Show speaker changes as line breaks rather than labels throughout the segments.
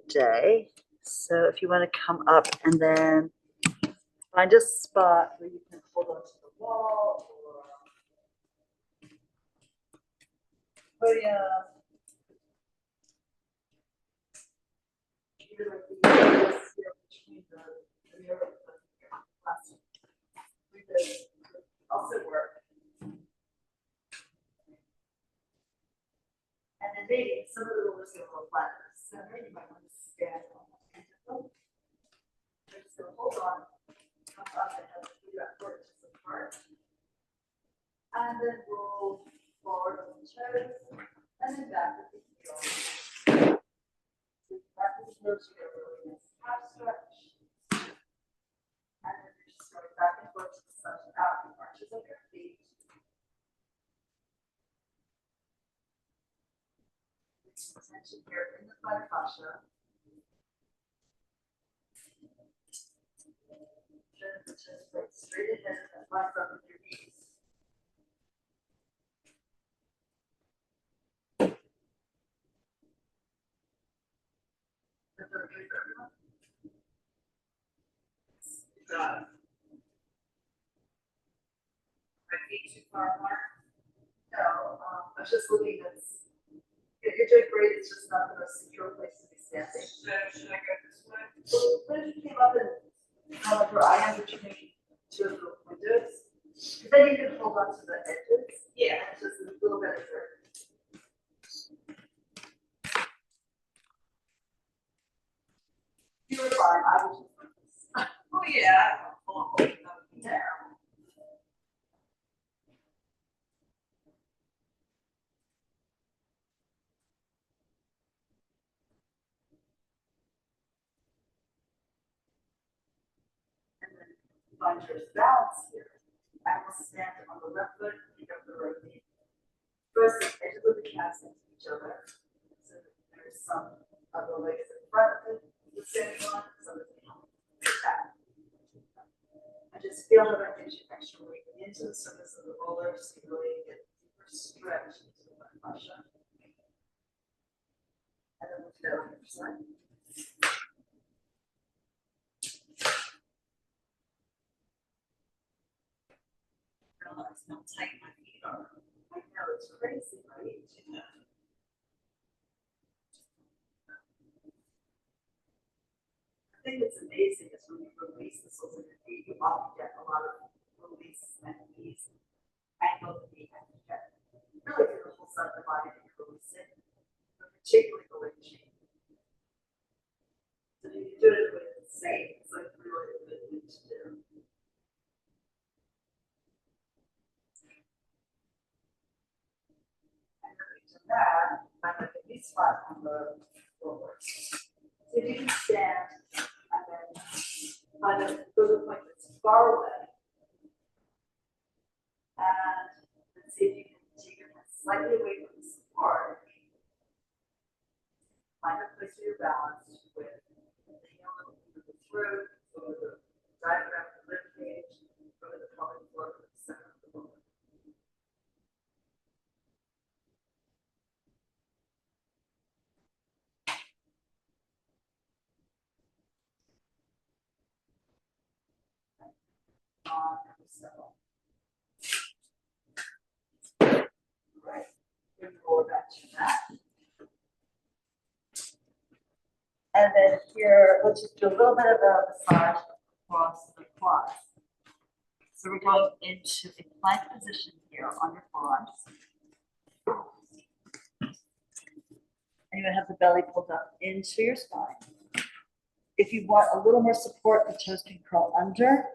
today. So if you want to come up and then find a spot where you can hold onto the wall or podium. Either like the between the mirror and the glass. We could also work. And then maybe some of the rulers get a little flatter. So maybe you might want to stand on the end of them. So hold on. Come up and have the feet upward to support. And then roll forward on the toes. And then back with the heel. Back with the heels, you get a really nice calf stretch. And then you're just going back and forth to the side out the arches of your feet. Tension here in the plantar fascia. Turn the chest blade straight ahead and lines up with your knees. Is that okay for everyone? Good job. My feet too far apart? No, I was just looking at this. If you're doing great, it's just not the most secure place to be standing. So should I go this way? Well, what if you came up and kind of your eye in between two of the windows? Because then you can hold on to the edges. Yeah. And just a little bit of dirt. You were fine. I was just like this. Oh, yeah. Oh, yeah. And then find your balance here. I will stand on the left foot, pick up the right knee. First, edges of the calves into each other. So there's some of the legs in front of the standing one, some of the back. And just feel how that gives you extra weight into the surface of the roller, so you really get deeper stretch into the plantar fascia. And then we'll do that on the other side. Realize how tight my feet are. I know, it's crazy, right? Yeah. I think it's amazing is when you release the soles of your feet, you often get a lot of release and ease. Angle the knee and you get really through the whole side of the body that you're releasing, but particularly the leg chain. So if you do it with the same, it's like really a good thing to do. That, I like a knee spot on the floor. So if you can stand and then kind of go to the point that's far away. And let's see if you can take your hands slightly away from the support. Find a place where you're balanced with the heel over the throat, over the diaphragm, the rib cage, over the pelvic floor, over the center of the bone. Right. We're going to roll back to that. And then here, let's just do a little bit of a massage across the quads. So we're going into a plank position here on your forearms. And you're going to have the belly pulled up into your spine. If you want a little more support, the toes can curl under.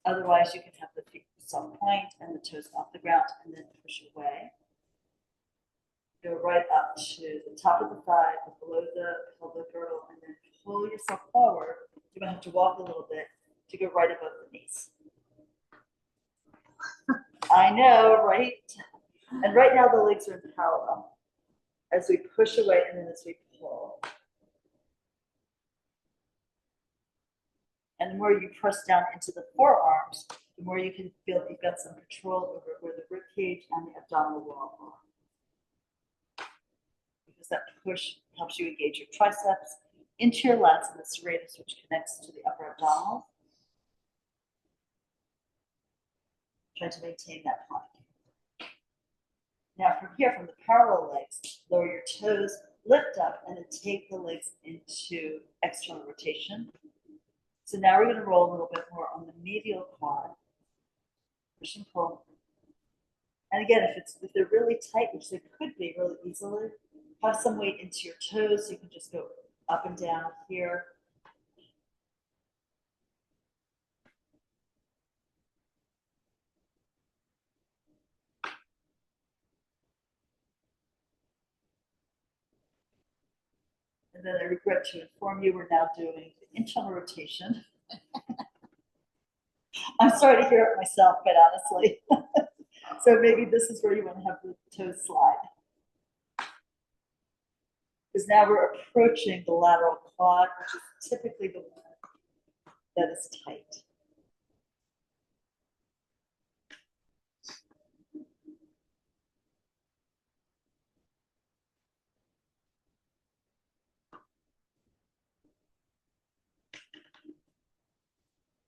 Otherwise, you can have the feet soft point and the toes off the ground and then push away. Go right up to the top of the thigh, below the pelvic girdle, and then pull yourself forward. You're going to have to walk a little bit to go right above the knees. I know, right? And right now the legs are in parallel as we push away and then as we pull. And the more you press down into the forearms, the more you can feel that you've got some control over where the rib cage and the abdominal wall are. Because that push helps you engage your triceps into your lats and the serratus, which connects to the upper abdominal. Try to maintain that plank. Now from here, from the parallel legs, lower your toes, lift up, and then take the legs into external rotation. So now we're going to roll a little bit more on the medial quad. Push and pull. And again, if they're really tight, which they could be really easily, have some weight into your toes. So you can just go up and down here. And then I regret to inform you, we're now doing the internal rotation. I'm sorry to hear it myself, quite honestly. So maybe this is where you want to have the toes slide. Because now we're approaching the lateral quad, which is typically the one that is tight.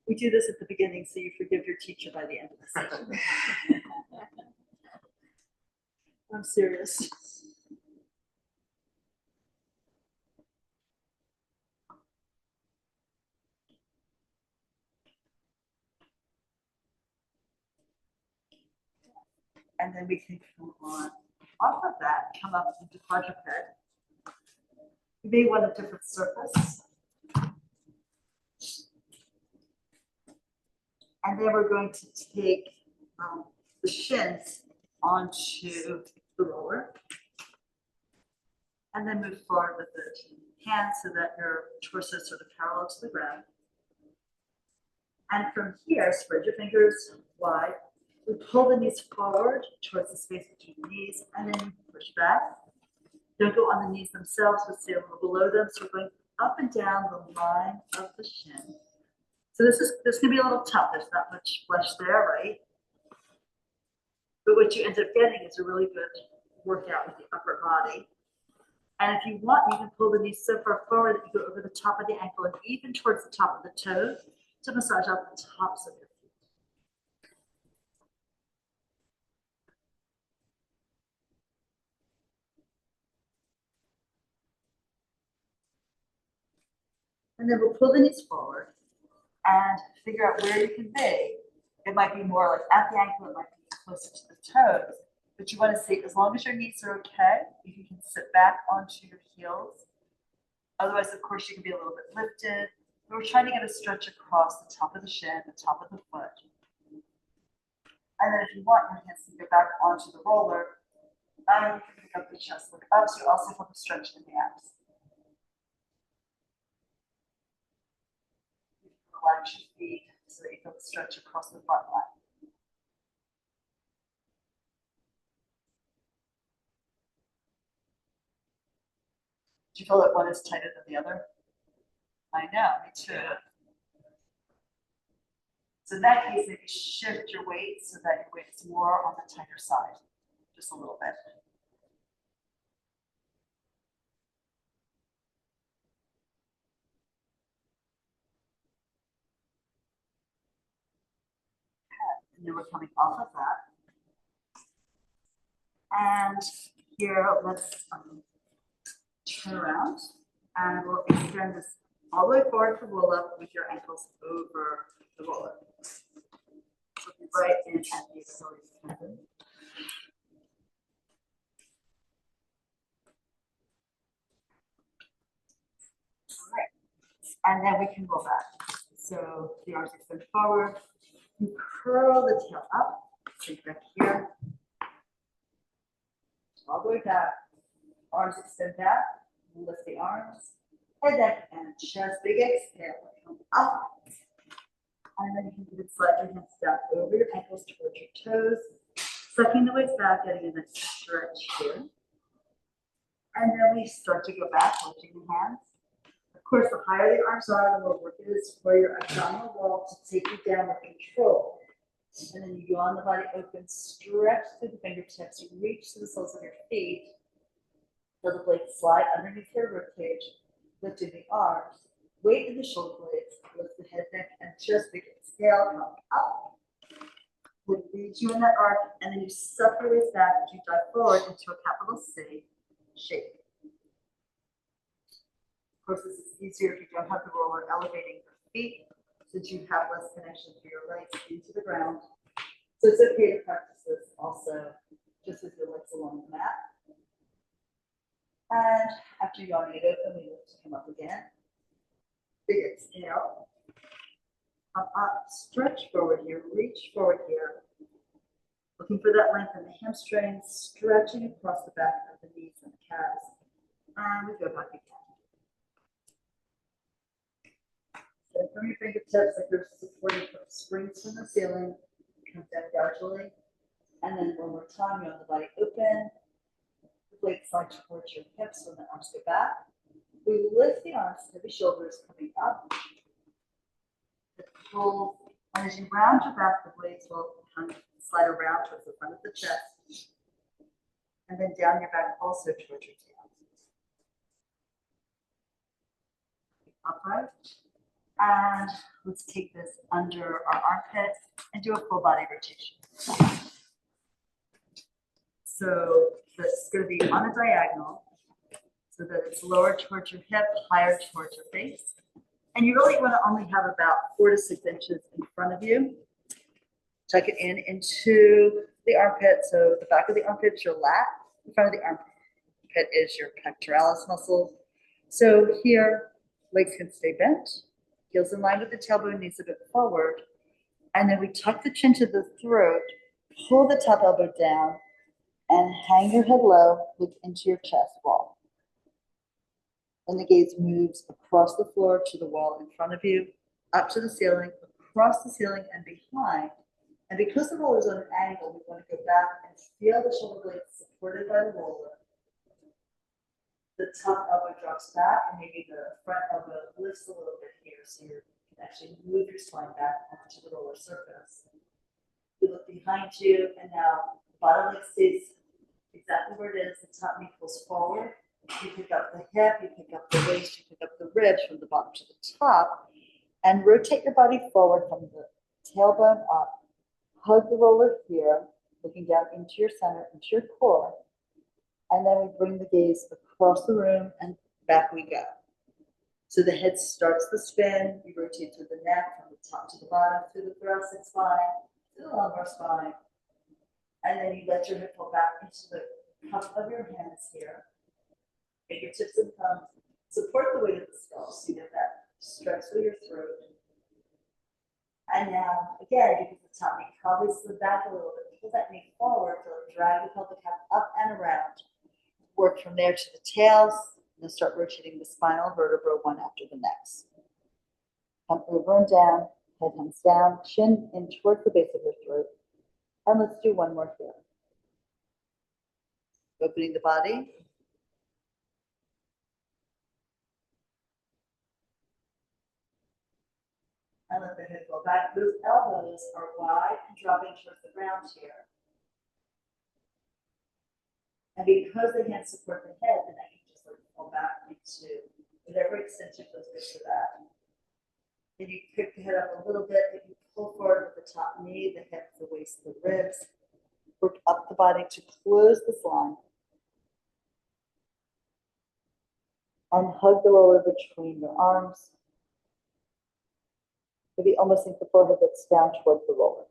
We do this at the beginning so you forgive your teacher by the end of the session. I'm serious. And then we can come on off of that, come up into quadruped. You may want a different surface. And then we're going to take the shins onto the roller. And then move forward with the hands so that your torso is sort of parallel to the ground. And from here, spread your fingers wide. We pull the knees forward towards the space between the knees, and then push back. Don't go on the knees themselves, but stay a little below them. So we're going up and down the line of the shin. So this can be a little tough. There's not much flesh there, right? But what you end up getting is a really good workout with the upper body. And if you want, you can pull the knees so far forward that you go over the top of the ankle and even towards the top of the toes to massage out the tops of your feet. And then we'll pull the knees forward and figure out where you can be. It might be more like at the ankle, it might be closer to the toes. But you want to see, as long as your knees are okay, if you can sit back onto your heels. Otherwise, of course, you can be a little bit lifted. But we're trying to get a stretch across the top of the shin, the top of the foot. And then if you want, your hands can go back onto the roller. And you can pick up the chest, look up, so you also have a stretch in the abs. You can relax your feet so that you feel the stretch across the front line. Do you feel that one is tighter than the other? I know, me too. So in that case, maybe shift your weight so that your weight is more on the tighter side, just a little bit. And then we're coming off of that. And here, let's turn around and we'll extend this all the way forward to roll up with your ankles over the roller. So be right in at the Achilles tendon. All right. And then we can roll back. So the arms extend forward. You curl the tail up. Take back here. All the way back. Arms extend back. Lift the arms. Head, neck, and chest. Big exhale. Come up. And then you can slide your hands down over your ankles towards your toes. Sucking the waist back, getting a nice stretch here. And then we start to go back, lifting the hands. Of course, the higher the arms are, the more work it is for your abdominal wall to take you down with control. And then you go on the body open, stretch through the fingertips, reach to the soles of your feet. Feel the blades slide underneath your ribcage, lifting the arms, weight in the shoulder blades, lift the head, neck, and chest, big exhale, come up. Would lead you in that arc, and then you suck your waist back as you dive forward into a capital C shape. Of course, this is easier if you don't have the roller elevating your feet, since you have less connection to your legs into the ground. So it's okay to practice this also just with your legs along the mat. And after yawning it open, we lift to come up again. Big exhale. Come up, stretch forward here, reach forward here. Looking for that length in the hamstrings, stretching across the back of the knees and the calves. And we go back again. So from your fingertips, like you're supporting springs from the ceiling, come down gradually. And then one more time, you want the body open. The blades slide towards your hips when the arms go back. We lift the arms, heavy shoulders coming up. Pull, and as you round your back, the blades will kind of slide around towards the front of the chest. And then down your back also towards your tail. Upright. And let's take this under our armpit and do a full body rotation. So this is going to be on a diagonal so that it's lower towards your hip, higher towards your face. And you really want to only have about 4 to 6 inches in front of you. Tuck it in into the armpit. So the back of the armpit is your lat. The front of the armpit is your pectoralis muscle. So here, legs can stay bent. Heels in line with the tailbone, knees a bit forward. And then we tuck the chin to the throat, pull the top elbow down, and hang your head low, look into your chest wall. Then the gaze moves across the floor to the wall in front of you, up to the ceiling, across the ceiling and behind. And because the roller is on an angle, we want to go back and feel the shoulder blades supported by the roller. The top elbow drops back and maybe the front elbow lifts a little bit here so you can actually move your spine back onto the roller surface. You look behind you and now the bottom leg stays exactly where it is. The top knee pulls forward. You pick up the hip, you pick up the waist, you pick up the ribs from the bottom to the top, and rotate your body forward from the tailbone up. Hug the roller here, looking down into your center, into your core, and then we bring the gaze across the room and back we go. So the head starts the spin, you rotate through the neck from the top to the bottom, through the thoracic spine, through the lumbar spine, and then you let your hip pull back into the cup of your hands here. Fingertips and thumbs support the weight of the skull so you get that stretch through your throat. And now, again, because the top knee probably slid back a little bit, pull that knee forward, so drag the pelvic half up and around. Work from there to the tails, and then start rotating the spinal vertebra one after the next. Come over and down, head hangs down, chin in towards the base of your throat. And let's do one more here. Opening the body. And let the head go back. Those elbows are wide and dropping towards the ground here. And because the hands support the head, then I can just like pull back into whatever extension feels good for that. Then you pick the head up a little bit, and you pull forward with the top knee, the hip, the waist, the ribs. Work up the body to close this line. And hug the roller between your arms. Maybe almost think the forehead gets down towards the roller.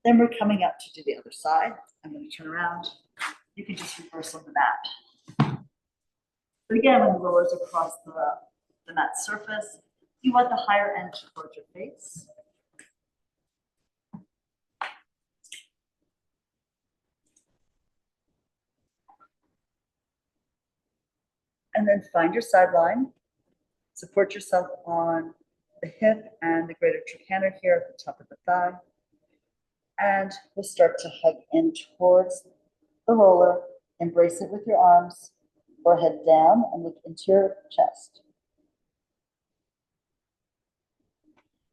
Then we're coming up to do the other side. I'm going to turn around. You can just reverse on the mat. But again, when the roller is across the mat surface, you want the higher end towards your face. And then find your sideline. Support yourself on the hip and the greater trochanter here at the top of the thigh. And we'll start to hug in towards the roller. Embrace it with your arms, forehead down, and look into your chest.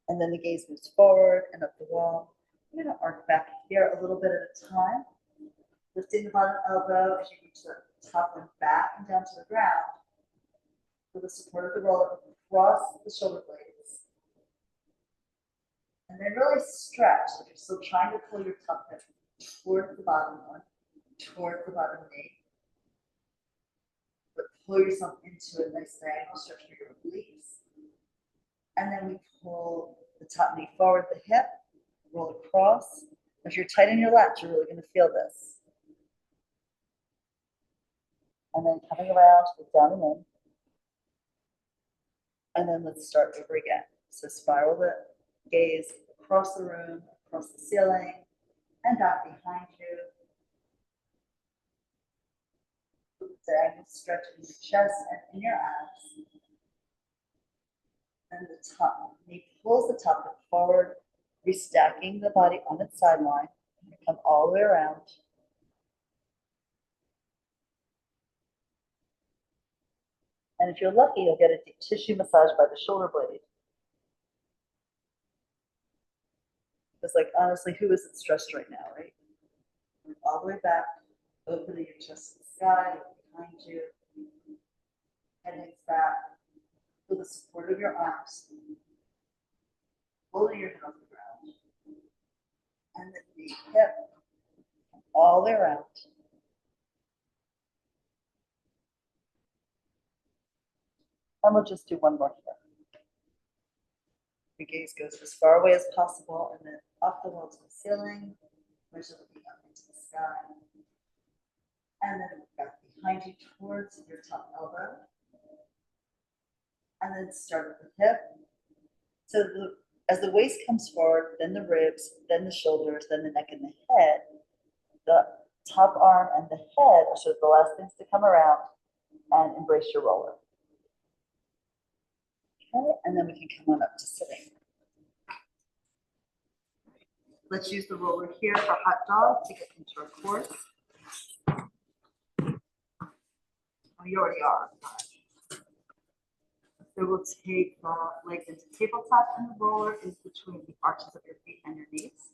And then the gaze moves forward and up the wall. You're going to arc back here a little bit at a time. Lifting the bottom elbow as you reach the top one back and down to the ground with the support of the roller across the shoulder blades. And then really stretch, if you're still trying to pull your top hip towards the bottom one, towards the bottom knee. But pull yourself into a nice diagonal stretch for your obliques. And then we pull the top knee forward, the hip, roll across. If you're tight in your lats, you're really going to feel this. And then coming around, down and in. And then let's start over again. So spiral the gaze across the room, across the ceiling, and back behind you. Diagonal stretch in your chest and in your abs. And the top knee pulls the top hip forward, restacking the body on its sideline. Come all the way around. And if you're lucky, you'll get a deep tissue massage by the shoulder blade. It's like, honestly, who isn't stressed right now, right? All the way back, opening your chest to the sky, behind you, heading back, with the support of your arms, holding your head off the ground, and then the hip all the way around. And we'll just do one more here. Your gaze goes as far away as possible, and then up the wall to the ceiling, which is looking up into the sky. And then back behind you towards your top elbow. And then start at the hip. So as the waist comes forward, then the ribs, then the shoulders, then the neck and the head, the top arm and the head are sort of the last things to come around and embrace your roller. Okay, and then we can come on up to sitting. Let's use the roller here for hot dog to get into our course. Oh, you already are. So we'll take the legs into tabletop, and the roller is between the arches of your feet and your knees.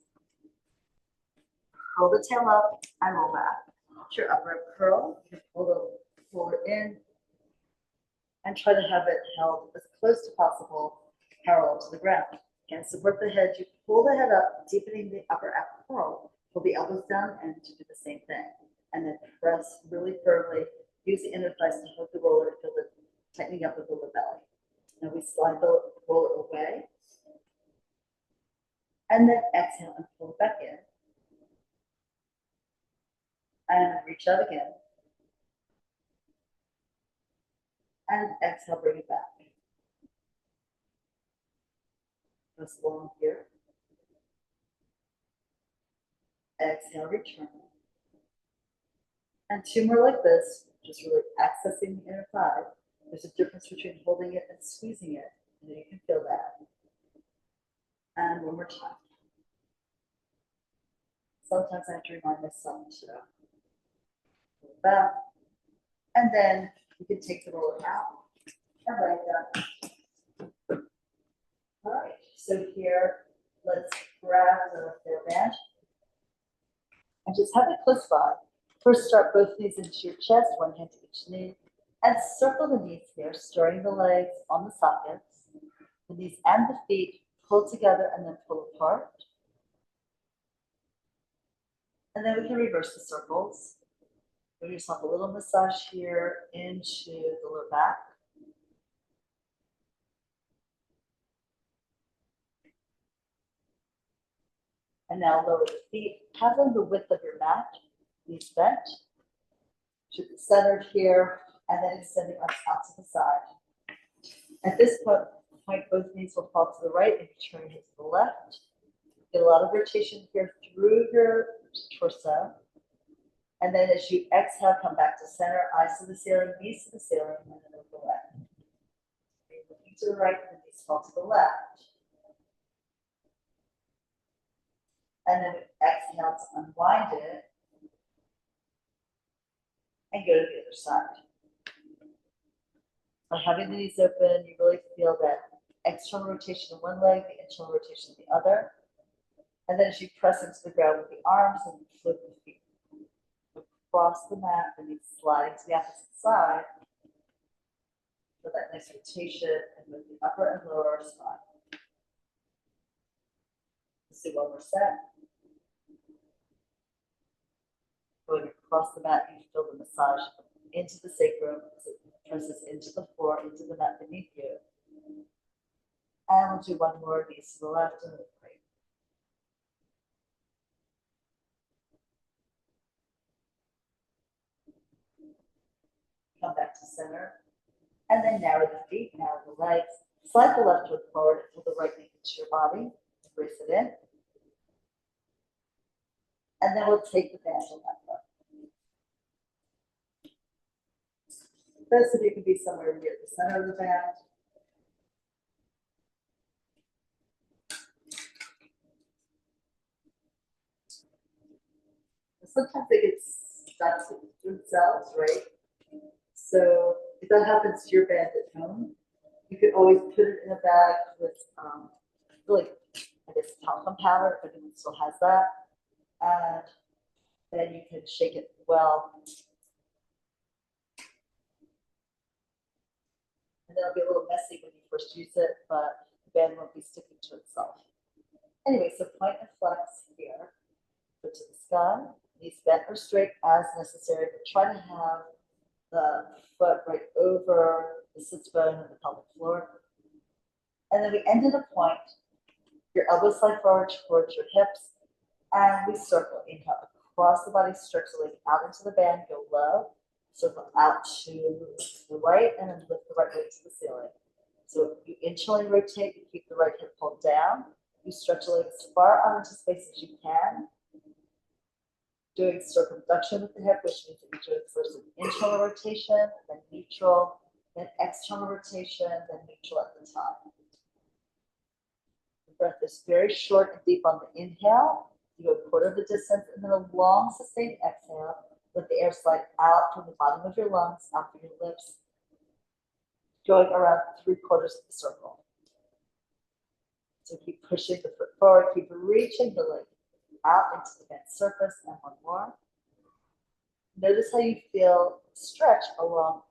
Curl the tail up and roll back. Get your upper curl. You can pull the roller in and try to have it held as close to possible, parallel to the ground. Again, support the head. You pull the head up, deepening the upper ab curl. Pull the elbows down and do the same thing. And then press really firmly. Use the inner thighs to hold the roller, feel it tightening up with the lower belly. Now we slide the roller away. And then exhale and pull it back in. And reach out again. And exhale, bring it back. Press long here. Exhale, return. And two more like this, just really accessing the inner thigh. There's a difference between holding it and squeezing it. And you can feel that. And one more time. Sometimes I have to remind myself to pull back. And then you can take the roller out and let it down. All right, so here, let's grab the hairband and just have it close by. First, start both knees into your chest, one hand to each knee, and circle the knees here, stirring the legs on the sockets. The knees and the feet pull together and then pull apart. And then we can reverse the circles. Give yourself a little massage here into the lower back. And now lower the feet, have them the width of your mat, knees bent. Should be centered here, and then extend the arms out to the side. At this point, both knees will fall to the right and turn your head to the left. Get a lot of rotation here through your torso. And then as you exhale, come back to center, eyes to the ceiling, knees to the ceiling, and then over the left. Looking to the right, and knees fall to the left. And then exhale to unwind it. And go to the other side. By having the knees open, you really feel that external rotation in one leg, the internal rotation in the other. And then as you press into the ground with the arms and flip the feet. across the mat and you sliding to the opposite side for that nice rotation and move the upper and lower spine. Let's do one more set. Going across the mat, you feel the massage into the sacrum as it presses into the floor, into the mat beneath you. And we'll do one more, knees to the left and the right. Come back to center. And then narrow the feet, narrow the legs. Slide the left foot forward and pull the right knee into your body. Embrace it in. And then we'll take the band on that foot. Best if you can be somewhere near the center of the band. Sometimes they get stuck to themselves, right? So if that happens to your band at home, you could always put it in a bag with really, I guess, talcum powder, if anyone still has that. And then you can shake it well. And it'll be a little messy when you first use it, but the band won't be sticking to itself. Anyway, so point and flex here. Foot to the sky, knees bent or straight as necessary, but try to have the foot right over the sits bone and the pelvic floor. And then we end at a point. Your elbows slide forward towards your hips, and we circle. Inhale across the body, stretch the leg out into the band, go low, circle out to the right, and then lift the right leg to the ceiling. So you internally rotate, you keep the right hip pulled down, you stretch the leg as far out into space as you can, doing circumduction with the hip, which means that you're doing first an internal rotation, then neutral, then external rotation, then neutral at the top. The breath is very short and deep on the inhale. You go a quarter of the distance, and then a long sustained exhale. Let the air slide out from the bottom of your lungs, out through your lips, going around 3/4 of the circle. So keep pushing the foot forward, keep reaching the leg out into the bent surface, and one more. Notice how you feel stretch along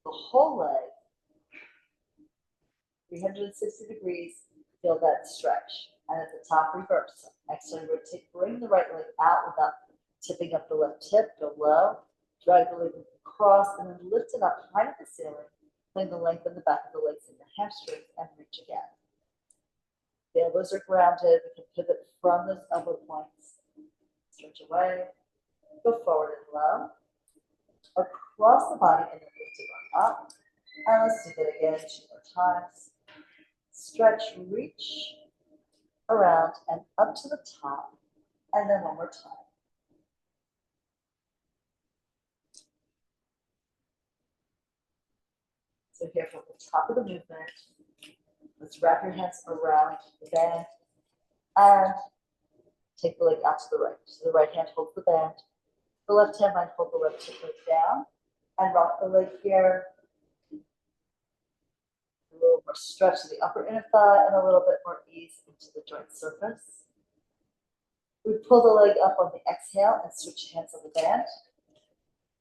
the whole leg. 360 degrees, feel that stretch. And at the top, reverse. Exhale, rotate, bring the right leg out without tipping up the left hip, go low. Drag the leg across, and then lift it up high to the ceiling. Bring the length in the back of the legs in the hamstrings, and reach again. The elbows are grounded. We can pivot from those elbow points. Stretch away. Go forward and low. Across the body, and then lift it up. And let's do that again 2 more times. Stretch, reach around and up to the top. And then one more time. So here from the top of the movement, let's wrap your hands around the band and take the leg out to the right. So the right hand holds the band. The left hand might hold the left hip down and rock the leg here. A little more stretch to the upper inner thigh and a little bit more ease into the joint surface. We pull the leg up on the exhale and switch hands on the band.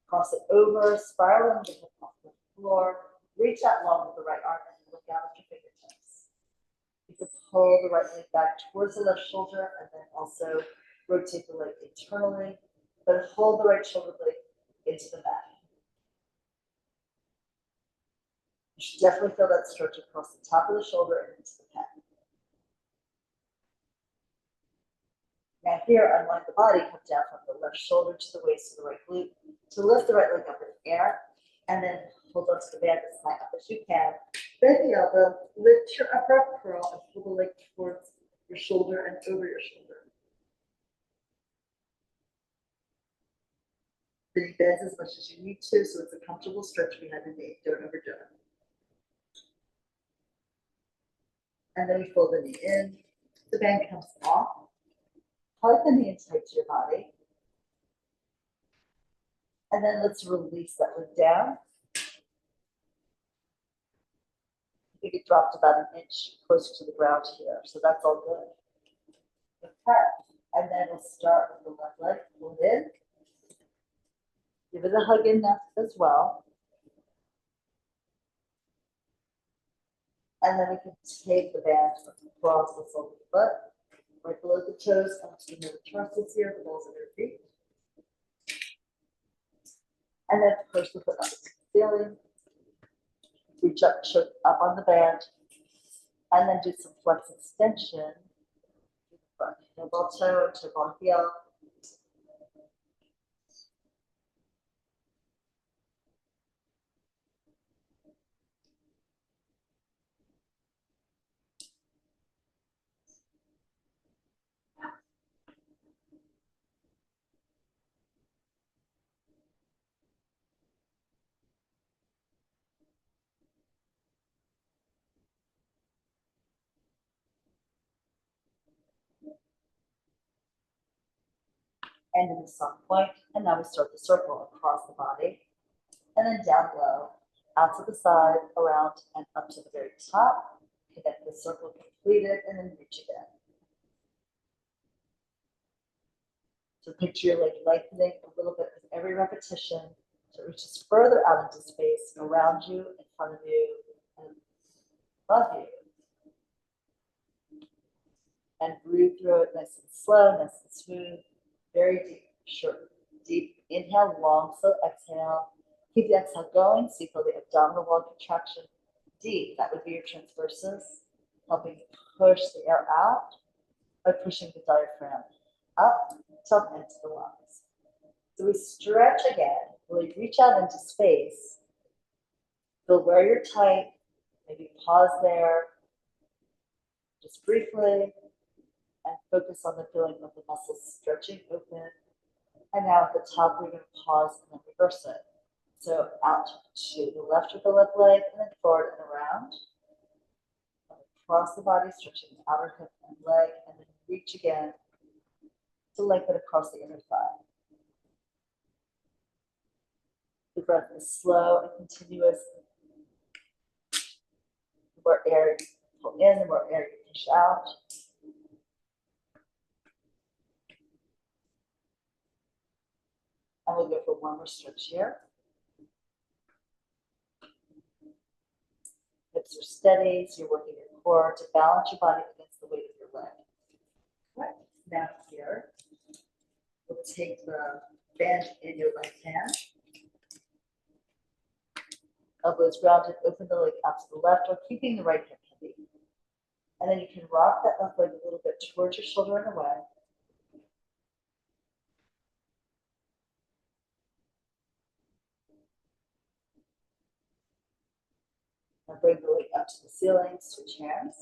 Cross it over, spiraling the hip off the floor. Reach out long with the right arm and look out at your fingertips. You can pull the right leg back towards the left shoulder and then also rotate the leg internally, but hold the right shoulder blade into the mat. You should definitely feel that stretch across the top of the shoulder and into the pec. Now here, unwind the body, come down from the left shoulder to the waist to the right glute, to lift the right leg up in the air, and then hold on to the band as high up as you can. Bend the elbow, lift your upper arm curl, and pull the leg towards your shoulder and over your shoulder. Then you bend as much as you need to, so it's a comfortable stretch behind the knee. Don't overdo it. And then we fold the knee in. The band comes off. Hug the knee in tight to your body. And then let's release that leg down. I think it dropped about an inch closer to the ground here, so that's all good. Okay, and then we'll start with the left leg, pull it in. Give it a hug in that as well. And then we can take the band across the sole of the foot, right below the toes, onto the metatarsals here, the balls of your feet. And then push the foot up to the ceiling. Reach up, choke up on the band, and then do some flex extension. Front heel ball toe, toe ball heel. And in the sun point, and now we start the circle across the body, and then down low, out to the side, around, and up to the very top. Connect the circle completed, and then reach again. So picture your leg lengthening a little bit with every repetition, so it reaches further out into space, around you, in front of you, and above you. And breathe through it nice and slow, nice and smooth, very deep, short, deep inhale, long, slow exhale. Keep the exhale going, so you feel the abdominal wall contraction deep. That would be your transversus, helping push the air out by pushing the diaphragm up, tuck into the lungs. So we stretch again, really reach out into space. Feel where you're tight, maybe pause there, just briefly, and focus on the feeling of the muscles stretching open. And now at the top, we're going to pause and then reverse it. So out to the left with the left leg, and then forward and around. Across the body, stretching the outer hip and leg, and then reach again to lengthen across the inner thigh. The breath is slow and continuous. The more air you pull in, the more air you push out. And we'll go for one more stretch here. Hips are steady, so you're working your core to balance your body against the weight of your leg. Right. Now here, we'll take the band in your left hand. Elbows grounded, open the leg out to the left while keeping the right hip heavy. And then you can rock that left leg a little bit towards your shoulder and away. And bring the leg up to the ceiling, switch hands.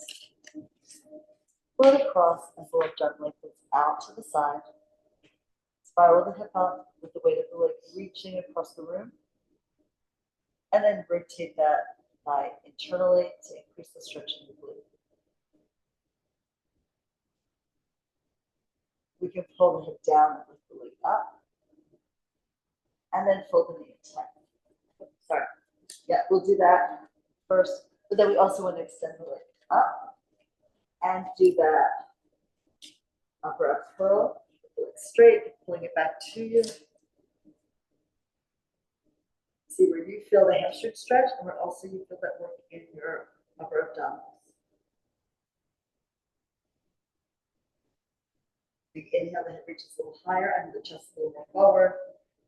Float across and pull up jump leg out to the side. Spiral the hip up with the weight of the leg reaching across the room. And then rotate that thigh internally to increase the stretch in the glute. We can pull the hip down and lift the leg up. And then fold the knee in tight. Sorry. Yeah, we'll do that first. But then we also want to extend the leg up. And do that upper up curl. Pull it straight, pulling it back to you. See where you feel the hamstring stretch, and where also you feel that work in your upper abdominals. Big inhale, the head reaches a little higher, and the chest a little more forward.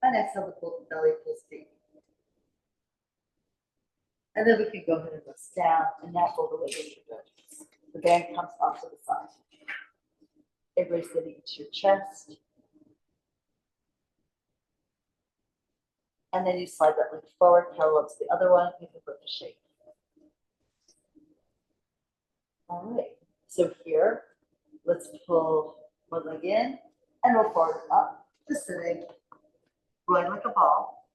And exhale, the belly pulls deep. And then we can go ahead and rest down, and now fold the leg into your good. The band comes off to the side. Embrace the knee to your chest. And then you slide that leg forward, parallel to the other one. You can flip the shape. All right. So here, let's pull one leg in and roll forward and up, just sitting, rolling like a ball.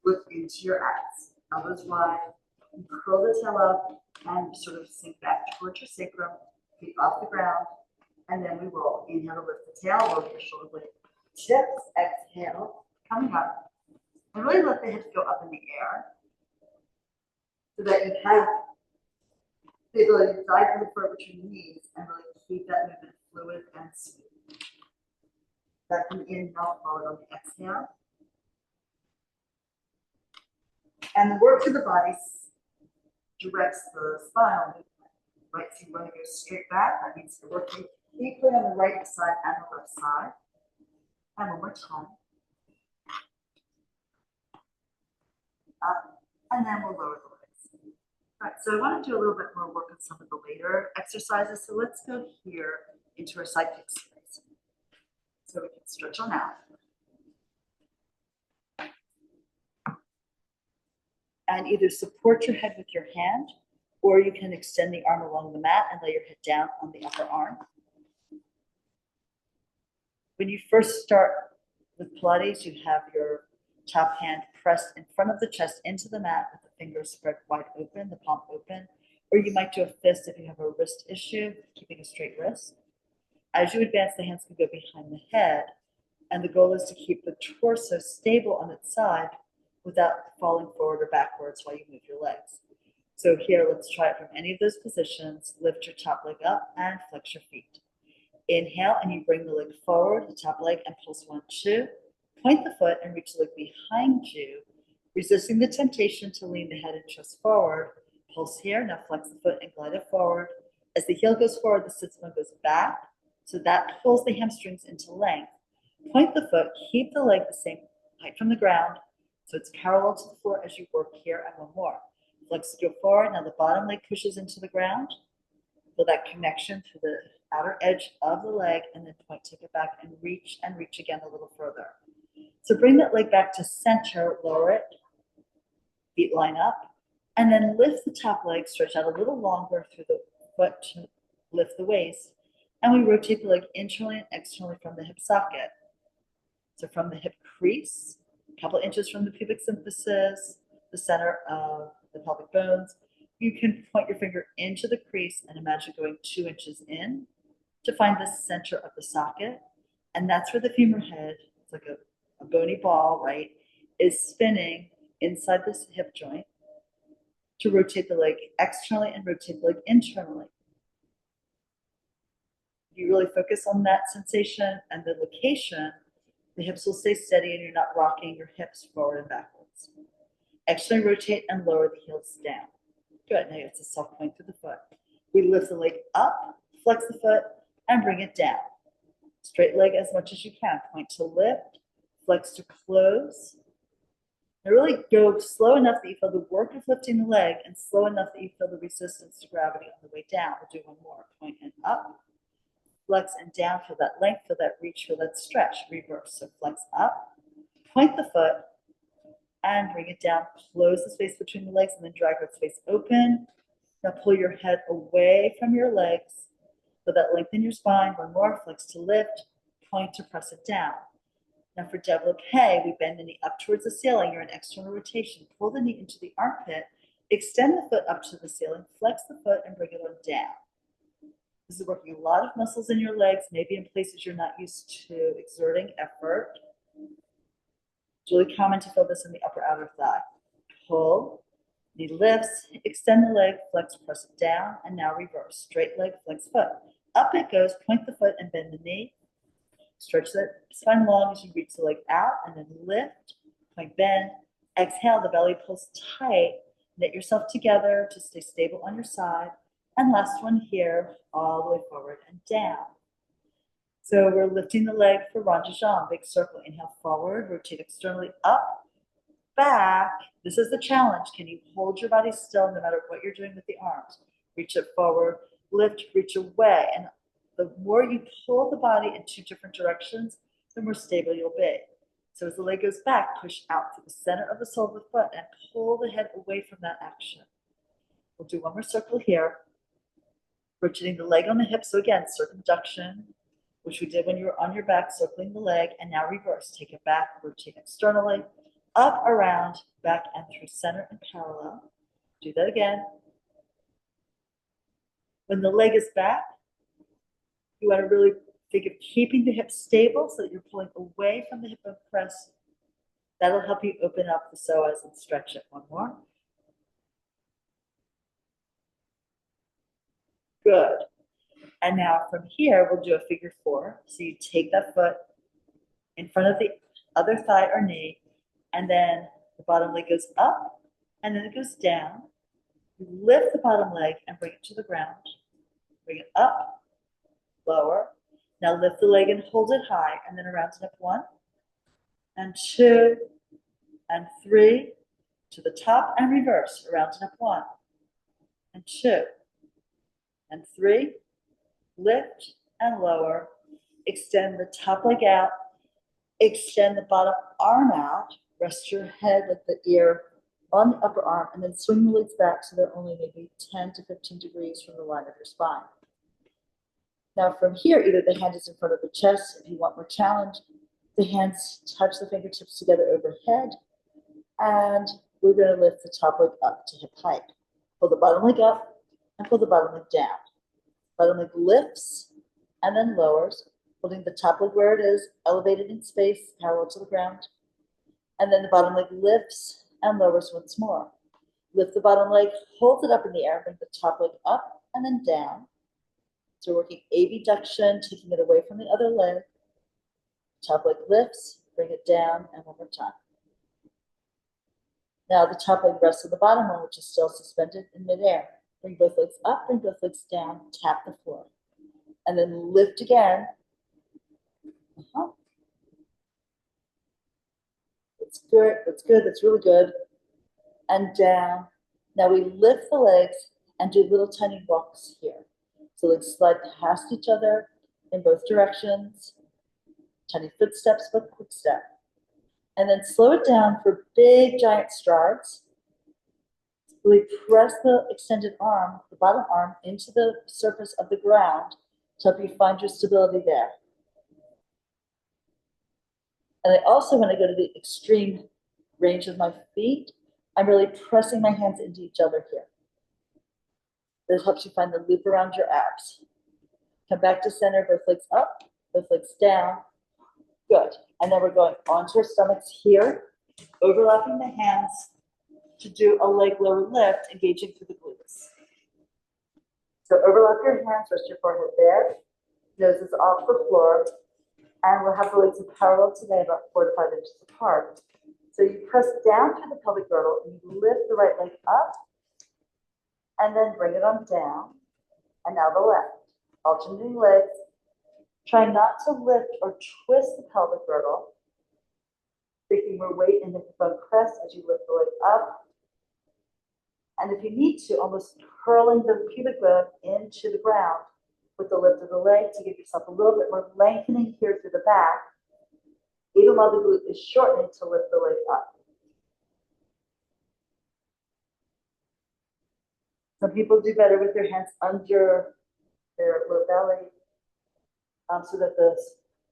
Look into your abs, elbows wide. You curl the tail up and sort of sink back towards your sacrum, feet off the ground, and then we roll. Inhale to lift the tail, roll your shoulder blade tips, exhale, coming up, and really let the hips go up in the air so that you have the ability to dive to the floor between your knees and really keep that movement fluid and smooth. Back on the inhale, followed on the exhale. And the work of the body directs the spinal movement. Right, so you want to go straight back. That means you're working equally on the right side and the left side. And one more time. Up, and then we'll lower the legs. All right, so I want to do a little bit more work on some of the later exercises. So let's go here into our side kick space. So we can stretch on out. And either support your head with your hand, or you can extend the arm along the mat and lay your head down on the upper arm. When you first start with Pilates, you have your top hand pressed in front of the chest into the mat with the fingers spread wide open, the palm open, or you might do a fist if you have a wrist issue, keeping a straight wrist. As you advance, the hands can go behind the head, and the goal is to keep the torso stable on its side without falling forward or backwards while you move your legs. So here, let's try it from any of those positions. Lift your top leg up and flex your feet. Inhale, and you bring the leg forward, the top leg, and pulse 1, 2. Point the foot and reach the leg behind you, resisting the temptation to lean the head and chest forward. Pulse here. Now flex the foot and glide it forward. As the heel goes forward, the sit bone goes back, so that pulls the hamstrings into length. Point the foot, keep the leg the same height from the ground, so it's parallel to the floor as you work here, and one more. Flex to go forward. Now the bottom leg pushes into the ground. Feel that connection to the outer edge of the leg, and then point, take it back, and reach again a little further. So bring that leg back to center, lower it, feet line up, and then lift the top leg, stretch out a little longer through the foot to lift the waist, and we rotate the leg internally and externally from the hip socket. So from the hip crease, a couple inches from the pubic symphysis, the center of the pelvic bones, you can point your finger into the crease and imagine going 2 inches in to find the center of the socket. And that's where the femur head, it's like a bony ball, right, is spinning inside this hip joint to rotate the leg externally and rotate the leg internally. You really focus on that sensation and the location, the hips will stay steady and you're not rocking your hips forward and backwards. Externally rotate and lower the heels down. Good, now you have to soft point through the foot. We lift the leg up, flex the foot, and bring it down. Straight leg as much as you can. Point to lift, flex to close. Now really go slow enough that you feel the work of lifting the leg and slow enough that you feel the resistance to gravity on the way down. We'll do one more. Point and up, flex and down. Feel that length, feel that reach, feel that stretch. Reverse. So flex up, point the foot, and bring it down. Close the space between the legs and then drag that space open. Now pull your head away from your legs. Feel that lengthen your spine. One more. Flex to lift, point to press it down. Now for développé, we bend the knee up towards the ceiling. You're in external rotation. Pull the knee into the armpit. Extend the foot up to the ceiling. Flex the foot and bring it on down. This is working a lot of muscles in your legs, maybe in places you're not used to exerting effort. It's really common to feel this in the upper outer thigh. Pull, knee lifts, extend the leg, flex, press it down, and now reverse. Straight leg, flex foot. Up it goes, point the foot and bend the knee. Stretch the spine long as you reach the leg out, and then lift, point, bend. Exhale, the belly pulls tight. Knit yourself together to stay stable on your side. And last one here, all the way forward and down. So we're lifting the leg for rond de jambe, big circle. Inhale forward, rotate externally up, back. This is the challenge. Can you hold your body still no matter what you're doing with the arms? Reach it forward, lift, reach away. And the more you pull the body in 2 different directions, the more stable you'll be. So as the leg goes back, push out to the center of the sole of the foot and pull the head away from that action. We'll do one more circle here. Rotating the leg on the hip. So again, circumduction, which we did when you were on your back, circling the leg, and now reverse. Take it back, rotate externally, up, around, back, and through center and parallel. Do that again. When the leg is back, you want to really think of keeping the hips stable so that you're pulling away from the hip bone press. That'll help you open up the psoas and stretch it. One more. Good. And now from here, we'll do a figure 4. So you take that foot, in front of the other thigh or knee, and then the bottom leg goes up, and then it goes down. You lift the bottom leg and bring it to the ground. Bring it up, lower. Now lift the leg and hold it high, and then around and up 1, and 2, and 3, to the top and reverse, around and up 1, and 2, and 3, lift and lower. Extend the top leg out, extend the bottom arm out, rest your head like the ear on the upper arm, and then swing the legs back so they're only maybe 10 to 15 degrees from the line of your spine. Now from here, either the hand is in front of the chest, if you want more challenge, the hands touch the fingertips together overhead, and we're going to lift the top leg up to hip height. Pull the bottom leg up and pull the bottom leg down. Bottom leg lifts and then lowers, holding the top leg where it is, elevated in space, parallel to the ground. And then the bottom leg lifts and lowers once more. Lift the bottom leg, hold it up in the air, bring the top leg up and then down. So we're working abduction, taking it away from the other leg. Top leg lifts, bring it down, and one more time. Now the top leg rests on the bottom one, which is still suspended in midair. Bring both legs up, bring both legs down, tap the floor. And then lift again. That's good, that's good, that's really good. And down. Now we lift the legs and do little tiny walks here. So legs slide past each other in both directions. Tiny footsteps, but quick step. And then slow it down for big giant strides. Really press the extended arm, the bottom arm, into the surface of the ground to help you find your stability there. And I also, when I go to the extreme range of my feet, I'm really pressing my hands into each other here. This helps you find the loop around your abs. Come back to center, both legs up, both legs down. Good. And then we're going onto our stomachs here, overlapping the hands to do a leg lower lift, engaging through the glutes. So overlap your hands, rest your forehead there. Nose is off the floor. And we'll have the legs parallel today, about 4 to 5 inches apart. So you press down through the pelvic girdle and you lift the right leg up and then bring it on down. And now the left. Alternating legs. Try not to lift or twist the pelvic girdle. Taking more weight in the hip bone press as you lift the leg up. And if you need to, almost curling the pubic bone into the ground with the lift of the leg to give yourself a little bit more lengthening here through the back, even while the glute is shortening to lift the leg up. Some people do better with their hands under their low belly, so that the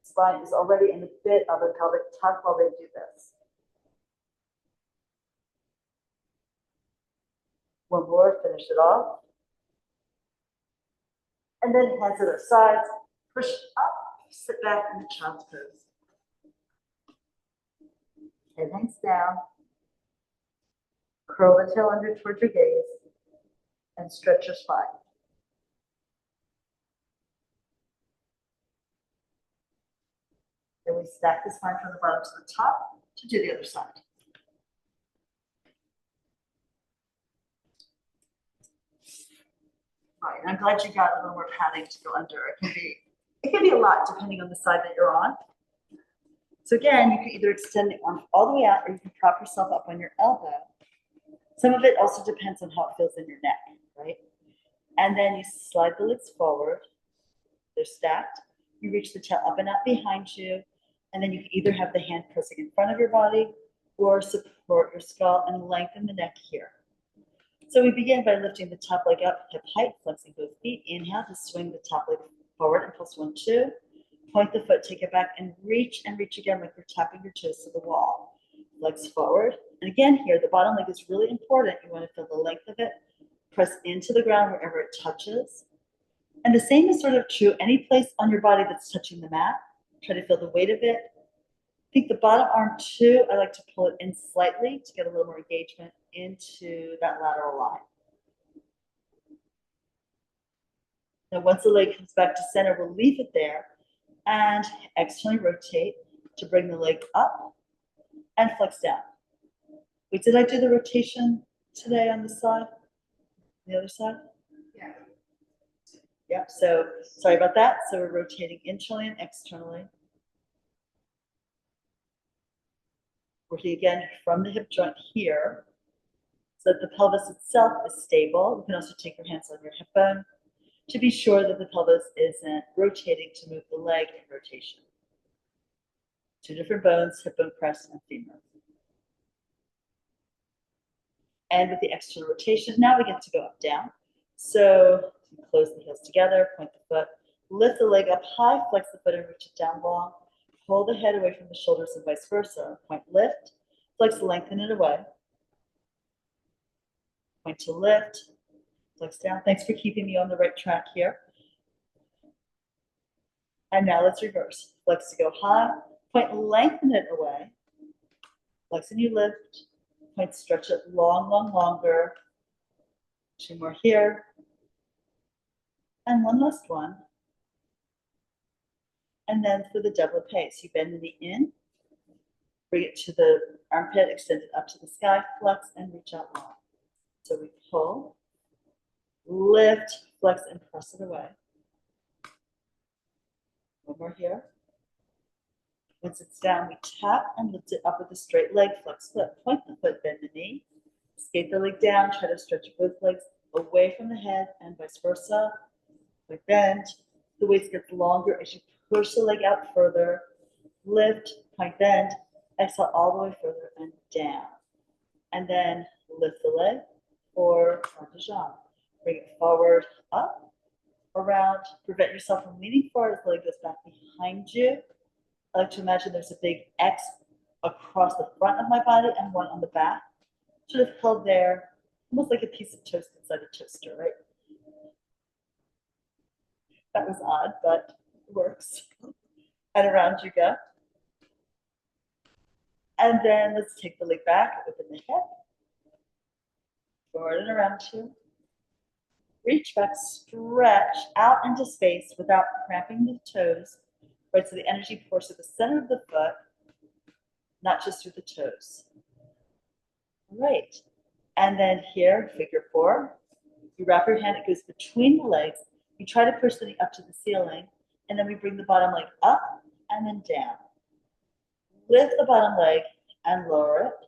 spine is already in a bit of a pelvic tuck while they do this. One more, finish it off. And then hands at our sides, push up, sit back in the child's pose. Head hangs down. Curl the tail under towards your gaze and stretch your spine. Then we stack the spine from the bottom to the top to do the other side. Right, and I'm glad you got a little more padding to go under. It can be a lot depending on the side that you're on. So again, you can either extend the arm all the way out or you can prop yourself up on your elbow. Some of it also depends on how it feels in your neck, right? And then you slide the legs forward. They're stacked. You reach the tail up and out behind you. And then you can either have the hand pressing in front of your body or support your skull and lengthen the neck here. So we begin by lifting the top leg up, hip height, flexing both feet. Inhale to swing the top leg forward and pulse 1, 2. Point the foot, take it back, and reach again like you're tapping your toes to the wall. Legs forward. And again here, the bottom leg is really important. You want to feel the length of it. Press into the ground wherever it touches. And the same is sort of true any place on your body that's touching the mat. Try to feel the weight of it. I think the bottom arm too, I like to pull it in slightly to get a little more engagement into that lateral line. Now once the leg comes back to center, we'll leave it there and externally rotate.
to bring the leg up and flex down. Wait, did I do the rotation today on the side? The other side?
Yeah.
Yep, so sorry about that. So we're rotating internally and externally. Working again from the hip joint here, so that the pelvis itself is stable. You can also take your hands on your hip bone to be sure that the pelvis isn't rotating to move the leg in rotation. Two different bones, hip bone crest and femur. And with the external rotation, now we get to go up, down. So close the heels together, point the foot, lift the leg up high, flex the foot and reach it down long. Pull the head away from the shoulders and vice versa. Point, lift, flex, lengthen it away. Point to lift, flex down. Thanks for keeping me on the right track here. And now let's reverse. Flex to go high, point, lengthen it away. Flex and you lift. Point, stretch it long, long, longer. Two more here. And one last one. And then for the double pace, you bend the knee in, bring it to the armpit, extend it up to the sky, flex and reach out long. So we pull, lift, flex and press it away. One more here. Once it's down, we tap and lift it up with a straight leg, flex foot, point the foot, bend the knee, skate the leg down, try to stretch both legs away from the head and vice versa. We bend, the waist gets longer as you push the leg out further, lift, point, bend, exhale all the way further and down. And then lift the leg for Parmesan. Bring it forward, up, around, prevent yourself from leaning forward as the leg goes back behind you. I like to imagine there's a big X across the front of my body and one on the back, sort of held there, almost like a piece of toast inside a toaster, right? That was odd, but it works. And around you go. And then let's take the leg back, open the hip, forward and around you. Reach back, stretch out into space without cramping the toes, right? So the energy pours to the center of the foot, not just through the toes. Right. And then here, figure four, you wrap your hand, it goes between the legs. You try to push the knee up to the ceiling, and then we bring the bottom leg up and then down. Lift the bottom leg and lower it.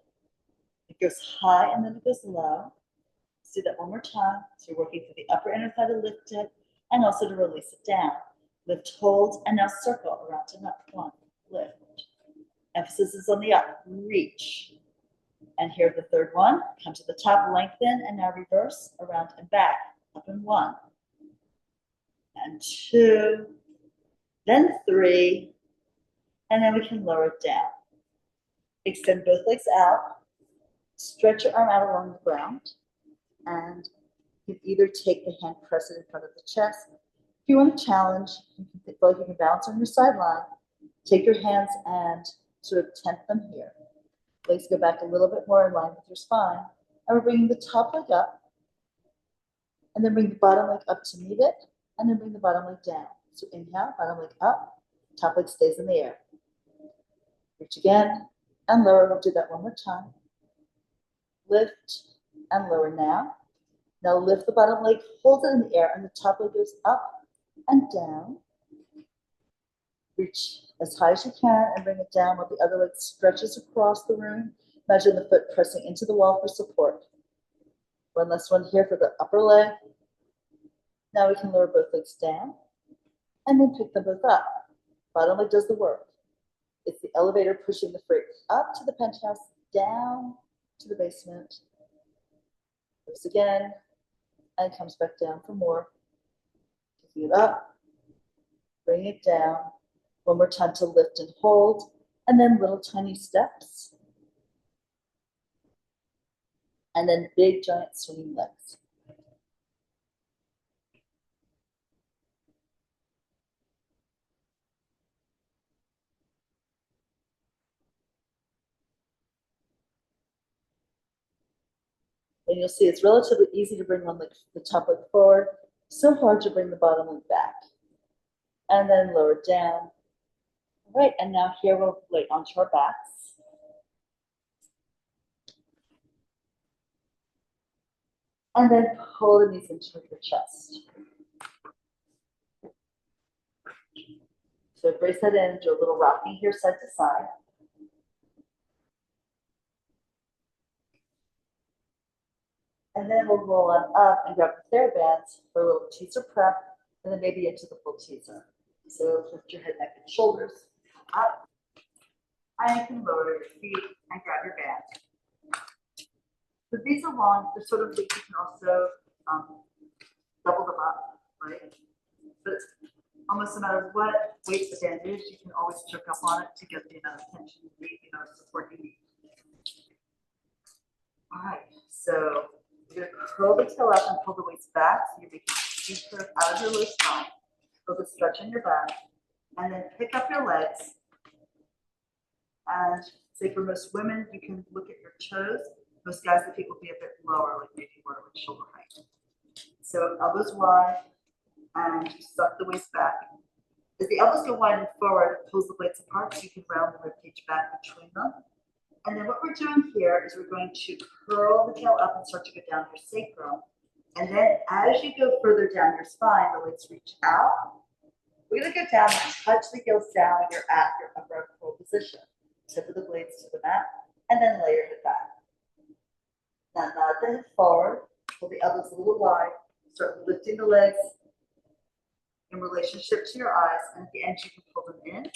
It goes high and then it goes low. Let's do that one more time. So you're working through the upper inner thigh to lift it and also to release it down. Lift, hold, and now circle around and up. One, lift. Emphasis is on the up, reach. And here the third one. Come to the top, lengthen, and now reverse, around and back. Up in one. And two. Then three. And then we can lower it down. Extend both legs out. Stretch your arm out along the ground. And you can either take the hand, press it in front of the chest. If you want to challenge, you can feel like you can balance on your sideline. Take your hands and sort of tent them here. Legs go back a little bit more in line with your spine. And we're bringing the top leg up. And then bring the bottom leg up to meet it. And then bring the bottom leg down. So inhale, bottom leg up. Top leg stays in the air. Reach again and lower. We'll do that one more time. Lift and lower now. Now lift the bottom leg, hold it in the air, and the top leg goes up and down. Reach as high as you can and bring it down while the other leg stretches across the room. Imagine the foot pressing into the wall for support. One last one here for the upper leg. Now we can lower both legs down and then pick them both up. Bottom leg does the work. It's the elevator pushing the freight up to the penthouse, down to the basement. Lifts again and comes back down for more. Picking it up, bring it down. One more time to lift and hold, and then little tiny steps. And then big giant swinging legs. And you'll see it's relatively easy to bring one leg, the top leg forward, so hard to bring the bottom leg back. And then lower down, Right, and now here we'll lay onto our backs. And then pull the knees into your chest. So brace that in, do a little rocking here side to side. And then we'll roll on up and grab the TheraBands for a little teaser prep, and then maybe into the full teaser. So lift your head, neck, and shoulders up. And you can lower your feet and grab your band. So these are long, they're sort of, you can also double them up, right? But almost no matter what weight the band is, you can always choke up on it to get the amount of tension you need, support you need. All right, so you're gonna curl the tail up and pull the waist back, so you're making a deep curve out of your low spine. Feel the stretch in your back, and then pick up your legs. And say for most women, you can look at your toes. Most guys, the feet will be a bit lower, like maybe more like shoulder height. So elbows wide, and you suck the waist back. As the elbows go wide and forward, it pulls the blades apart, so you can round the ribcage back between them. And then what we're doing here is we're going to curl the tail up and start to go down your sacrum. And then as you go further down your spine, the legs reach out. We're going to go down and touch the heels down when you're at your upper curl position. Tip of the blades to the mat, and then layer it back. Now nod the head forward, pull the elbows a little wide, start lifting the legs in relationship to your eyes, and at the end you can pull them in,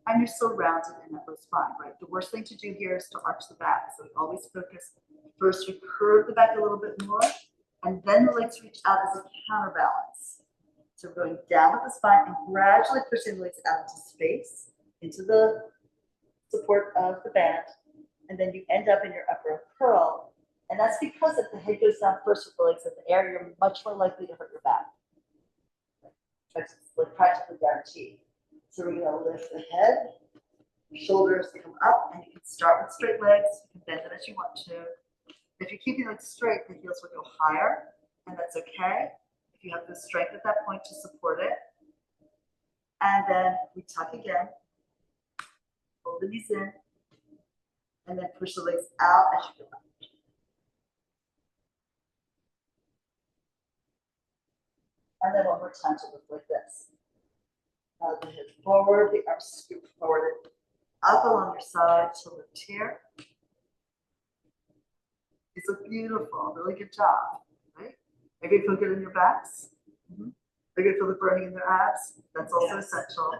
and you're still rounded in that low spine, right? The worst thing to do here is to arch the back, so we always focus. First we curve the back a little bit more, and then the legs reach out as a counterbalance. So we're going down with the spine and gradually pushing the legs out into space, into the support of the band, and then you end up in your upper curl. And that's because if the head goes down first with the legs in the air, you're much more likely to hurt your back. That's practically guaranteed. So we're going to lift the head, shoulders come up, and you can start with straight legs. You can bend them as you want to. If you're keeping legs straight, the heels will go higher, and that's okay. If you have the strength at that point to support it. And then we tuck again. Pull the knees in, and then push the legs out as you go up. And then one more time to lift like this. Now the head forward, the arms scoop forward and up along your side to lift here. These look beautiful, really good job, right? Maybe feel good in your backs. Maybe feel the burning in their abs. That's also essential,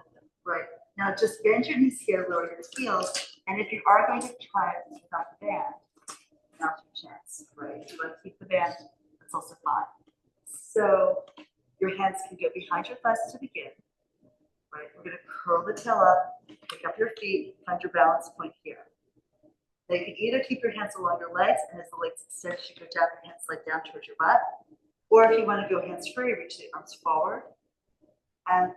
right? Now just bend your knees here, lower your heels, and if you are going to try it without the band, now's your chance, right? If you want to keep the band, that's also fine. So your hands can go behind your thighs to begin, right? We're going to curl the tail up, pick up your feet, find your balance point here. Now you can either keep your hands along your legs, and as the legs extend, you go down, your hands slide down towards your butt, or if you want to go hands free, reach the arms forward, and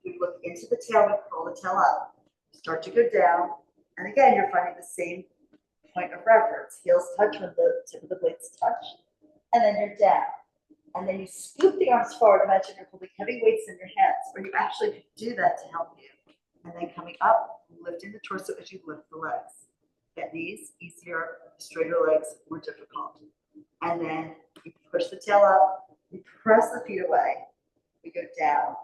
we look into the tail, we curl the tail up, start to go down, and again, you're finding the same point of reference. Heels touch when the tip of the blades touch, and then you're down. And then you scoop the arms forward. Imagine you're holding heavy weights in your hands, or you actually could do that to help you. And then coming up, lifting the torso as you lift the legs. Get knees easier, straighter legs more difficult. And then you push the tail up, you press the feet away, we go down.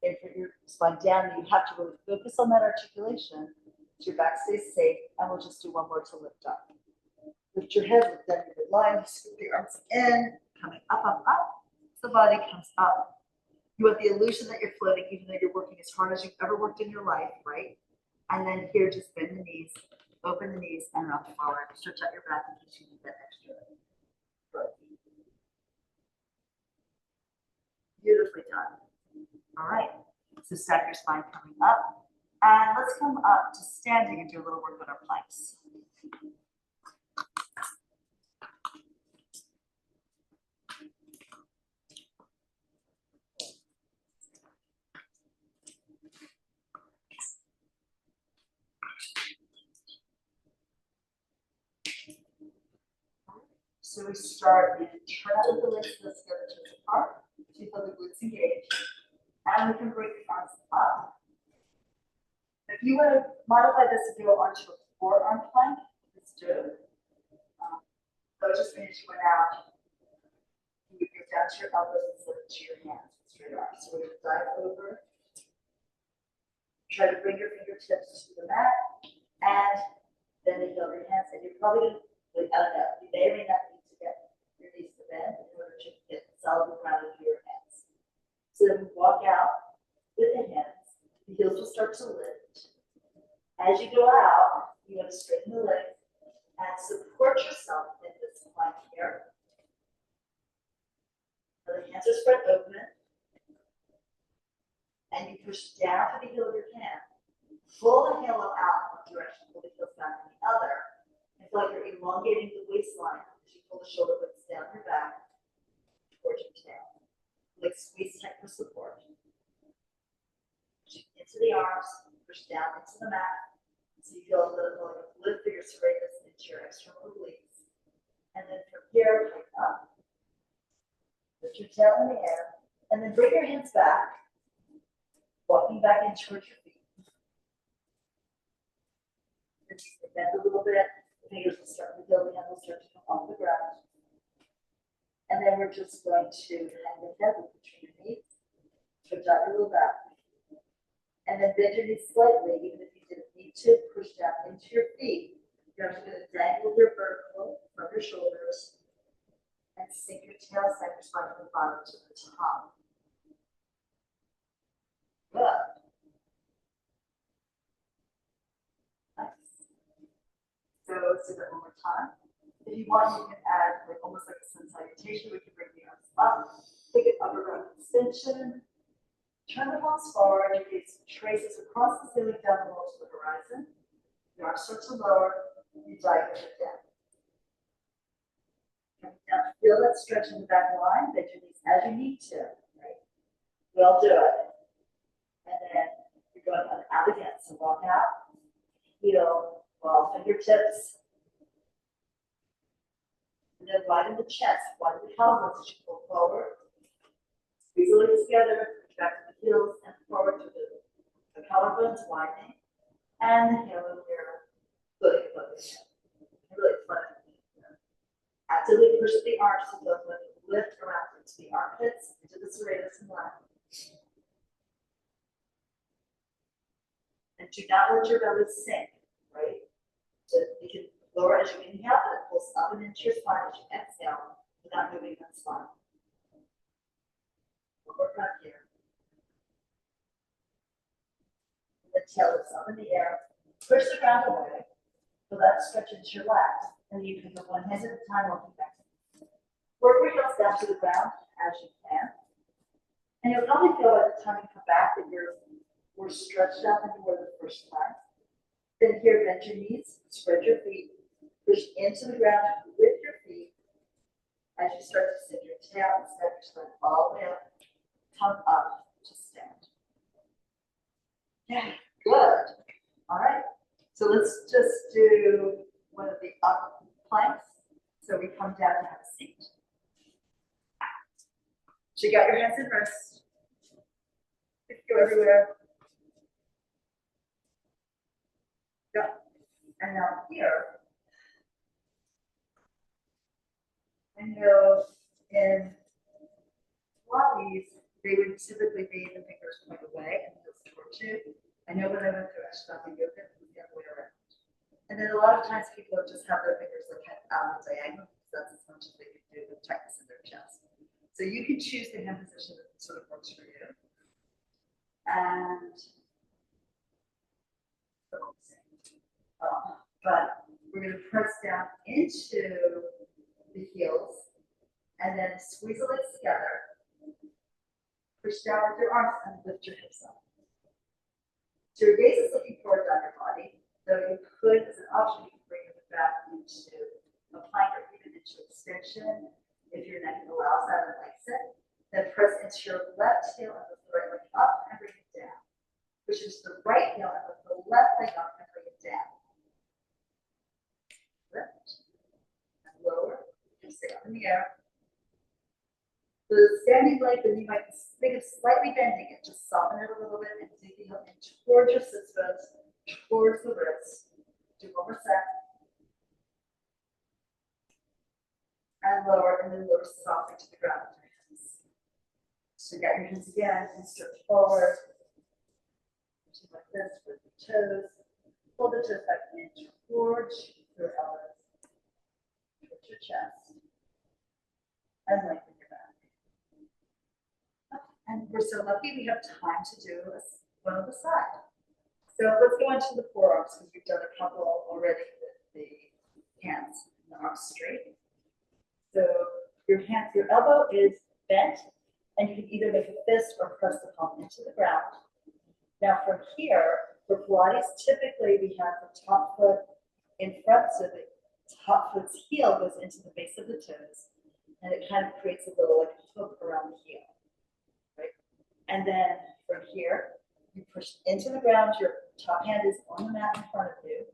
And put your spine down, and you have to really focus on that articulation so your back stays safe. And we'll just do one more to lift up. Lift your head, lift down your midline, scoop the arms in, coming up, up, up. The body comes up. You want the illusion that you're floating, even though you're working as hard as you've ever worked in your life, right? And then here, just bend the knees, open the knees, and rock forward. Stretch out your back in case you need that extra. Good. Beautifully done. All right. So stack your spine coming up. And let's come up to standing and do a little work with our planks. So we start, we turn out the legs, let's go to the apart, so you feel the glutes engaged, and we can bring the arms up, If you want to modify this and go onto a forearm plank, let's do it. So it just means you went out, you get down to your elbows instead of to your hands, straight arms. So we're going to dive over. Try to bring your fingertips to the mat, and then you over your hands, and you're probably going to, I don't know, you may or may not need to get your knees to bend in order to get solid ground into your hands. So then we walk out with the hands, the heels will start to lift. As you go out, you want to straighten the legs and support yourself in this plank here. So the hands are spread open, and you push down to the heel of your hand. Pull the halo out in one direction, pull the heels back in the other. It's like you're elongating the waistline as you pull the shoulder blades down your back towards your tail. Like squeeze tight for support. Push into the arms, push down into the mat. So you feel a little like lift your serratus into your external obliques. And then from here, pick up. Lift your tail in the air. And then bring your hands back. Walking back in towards your feet. Then you can bend a little bit. The fingers will start to go, the hand will start to come off the ground. And then we're just going to hang the head between your knees. Stretch out your low back. And then bend your knees slightly, even if you didn't need to. Push down into your feet. You're actually going to dangle your vertical from your shoulders and sink your tail side your spine from the bottom to the top. Good. Nice. So let's do that one more time. If you want, you can add like almost like a sun salutation. We can bring the arms up, take an upper round extension. Turn the palms forward, your gaze traces across the ceiling down the wall to the horizon. Your arms start to lower, you dive it down. Now feel that stretch in the back line, bend your knees as you need to, right? We'll do it. And then you're going on out again. So walk out, heel, ball fingertips. And then widen the chest, widen the pelvis as you pull forward. Squeeze the legs together. Back to the heels and forward to the collarbones widening, and the heel of your foot focus. Really fun. Actively push the arms to the lift around into the armpits, into the serratus and line. And do not let your belly sink, right? So you can lower as you inhale, and it pulls up and into your spine as you exhale without moving that spine. We'll work out here. The tail is up in the air. Push the ground away. So that stretches your legs. And you can go one hand at a time, walking back. Work your heels down to the ground as you can. And you'll probably feel by the time you come back that you're more stretched out than you were the first time. Then here, bend your knees, spread your feet, push into the ground with your feet. As you start to sink your tail and step your spine all the way up, come up to stand. Yeah, good. All right. So let's just do one of the up planks. So we come down to have a seat. So you got your hands in rest. You go everywhere. Yeah. And now here. I know in Pilates, they would typically be the fingers point away and heels towards you. I know when I went through Ashtanga yoga, it was the other way around. And then a lot of times people just have their fingers like kind of out on the diagonal, because that's as much as they can do with tightness in their chest. So you can choose the hand position that sort of works for you. And but we're going to press down into the heels and then squeeze the legs together. Push down with your arms and lift your hips up. So your gaze is looking forward down your body, though you could, as an option, you can bring it back into a plank or even into extension if your neck allows that and likes it. Then press into your left heel and lift the right leg up and bring it down. Push into the right heel and lift the left leg up and bring it down. Lift and lower, and stay up in the air. The standing leg, then you might think of slightly bending it, just soften it a little bit and dig the heel in towards your sit bones
towards the wrist. Do one more set. And lower, and then lower softly to the ground with your hands. So get your hands again and stretch forward. Just like this with the toes. Pull the toes back in towards your elbows. Towards your chest. And lengthen your back. And we're so lucky we have time to do one on the side. So let's go into the forearms because we've done a couple already with the hands and the arms straight. So your elbow is bent, and you can either make a fist or press the palm into the ground. Now from here, for Pilates, typically we have the top foot in front, so the top foot's heel goes into the base of the toes, and it kind of creates a little like hook around the heel, right? And then from here, you push into the ground, your top hand is on the mat in front of you.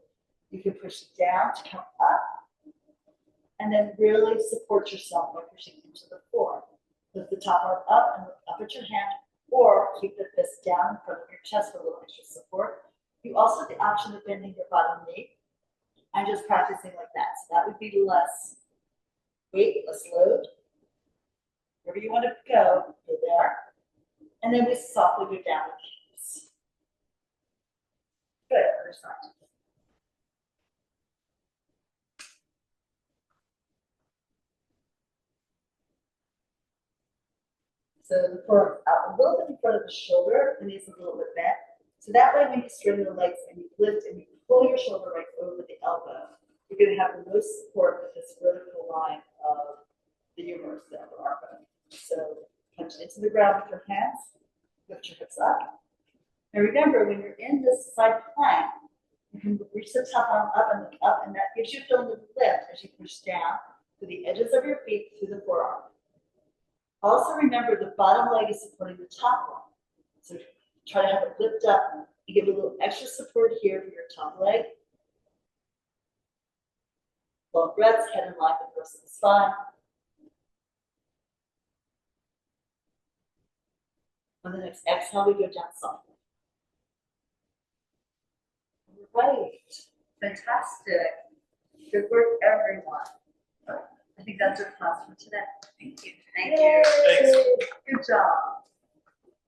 You can push down to come up, and then really support yourself by pushing into the floor. Lift the top arm up and look up at your hand, or keep the fist down in front of your chest for a little extra support. You also have the option of bending your bottom knee and just practicing like that. So that would be less weight, less load. Wherever you want to go there. And then we softly go down with hands. Good, other side. So the forearm out a little bit in front of the shoulder, the knees a little bit bent. So that way when you straighten the legs and you lift and you pull your shoulder right over the elbow, you're going to have the most support with this vertical line of the humerus, the upper arm bone. So punch into the ground with your hands, lift your hips up. And remember, when you're in this side plank, you can reach the top arm up and look up, and that gives you a feeling of lift as you push down to the edges of your feet through the forearm. Also remember, the bottom leg is supporting the top one. So try to have it lift up. You give a little extra support here for your top leg. Long breaths, head in line with the rest of the spine. On the next exhale, we go down softly. Right. Fantastic. Good work, everyone. I think that's our class for today.
Thank you.
Thank you.
Thanks.
Good job.